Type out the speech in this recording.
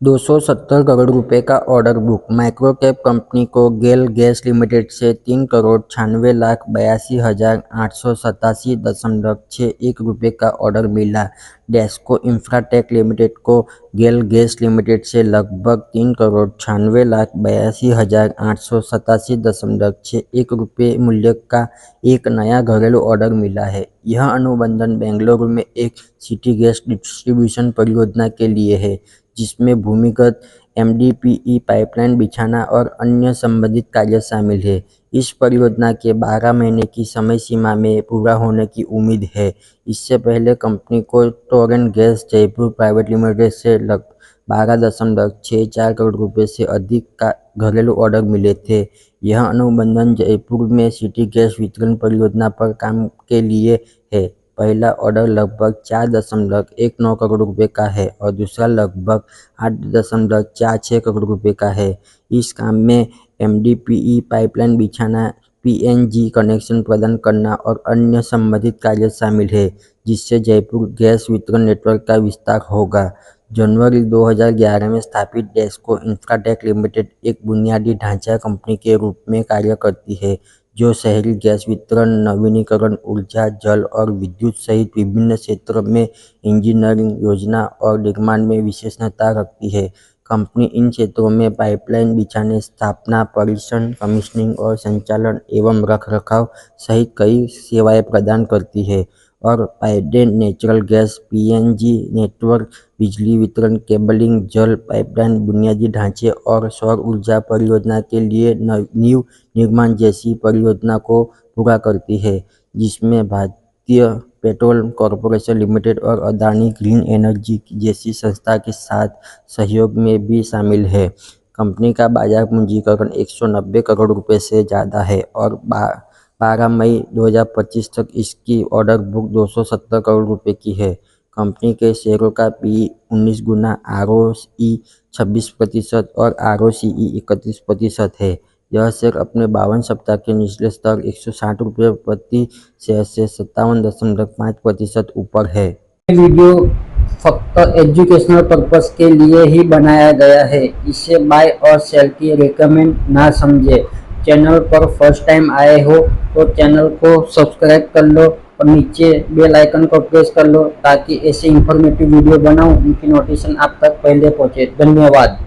270 करोड़ रुपए का order book. Microcap company को गेल गैस लिमिटेड से 3,96,82,887.61 रुपए का ऑर्डर मिला। डेस्को इंफ्राटेक लिमिटेड को गेल गैस लिमिटेड से लगभग 3,96,82,887.61 रुपए मूल्य का एक नया घरेलू ऑर्डर मिला है। यह अनुबंधन बेंगलुरु में एक सिटी गैस डिस्ट्रीब्यूशन परियोजना के लिए है, जिसमें भूमिगत एमडीपीई पाइपलाइन बिछाना और अन्य संबंधित कार्य शामिल है। इस परियोजना के 12 महीने की समय सीमा में पूरा होने की उम्मीद है। इससे पहले कंपनी को Torrent gas Jaipur private limited से लगभग 12.64 करोड़ रुपए से अधिक का घरेलू ऑर्डर मिले थे। यह अनुबंधन जयपुर में सिटी गैस वितरण परियोजना पर काम के लिए है। पहला ऑर्डर लगभग 4.19 करोड़ रुपए का है और दूसरा लगभग 8.46 करोड़ रुपए का है। इस काम में एमडीपीई पाइपलाइन बिछाना, पीएनजी कनेक्शन प्रदान करना और अन्य संबंधित कार्य शामिल है, जिससे जयपुर गैस वितरण नेटवर्क का विस्तार होगा। जनवरी 2011 में स्थापित डेस्को इंफ्राटेक लिमिटेड एक बुनियादी ढांचा कंपनी के रूप में कार्य करती है, जो शहरी गैस वितरण, नवीनीकरण ऊर्जा, जल और विद्युत सहित विभिन्न क्षेत्रों में इंजीनियरिंग, योजना और निर्माण में विशेषज्ञता रखती है। कंपनी इन क्षेत्रों में पाइपलाइन बिछाने, स्थापना, परीक्षण, कमीशनिंग और संचालन एवं रखरखाव सहित कई सेवाएं प्रदान करती है और pipeline, natural gas, PNG network, बिजली वितरण, केबलिंग, जल पाइपलाइन, बुनियादी ढांचे और सौर ऊर्जा परियोजना के लिए नींव निर्माण जैसी परियोजना को पूरा करती है, जिसमें भारतीय पेट्रोलियम कॉर्पोरेशन लिमिटेड और अदानी ग्रीन एनर्जी जैसी संस्था के साथ सहयोग में भी शामिल है। कंपनी का बाजार पूंजीकरण 190 करोड़ रुपए से ज़्यादा है और 12 मई 2025 तक इसकी ऑर्डर बुक 270 करोड़ रुपए की है। कंपनी के शेयरों का पी 19 गुना, आरओई 26% और आरओसीई 31% है। यह शेयर अपने 52 सप्ताह के निचले स्तर 160 रुपये प्रति शेयर से 57.5% ऊपर है। वीडियो फक्त एजुकेशनल पर्पस के लिए ही बनाया गया है। इसे बाय और सेल की रेकमेंड ना समझे। चैनल पर फर्स्ट टाइम आए हो तो चैनल को सब्सक्राइब कर लो और नीचे बेल आइकन को प्रेस कर लो, ताकि ऐसे इंफॉर्मेटिव वीडियो बनाऊं उनकी नोटिफिकेशन आप तक पहले पहुंचे। धन्यवाद।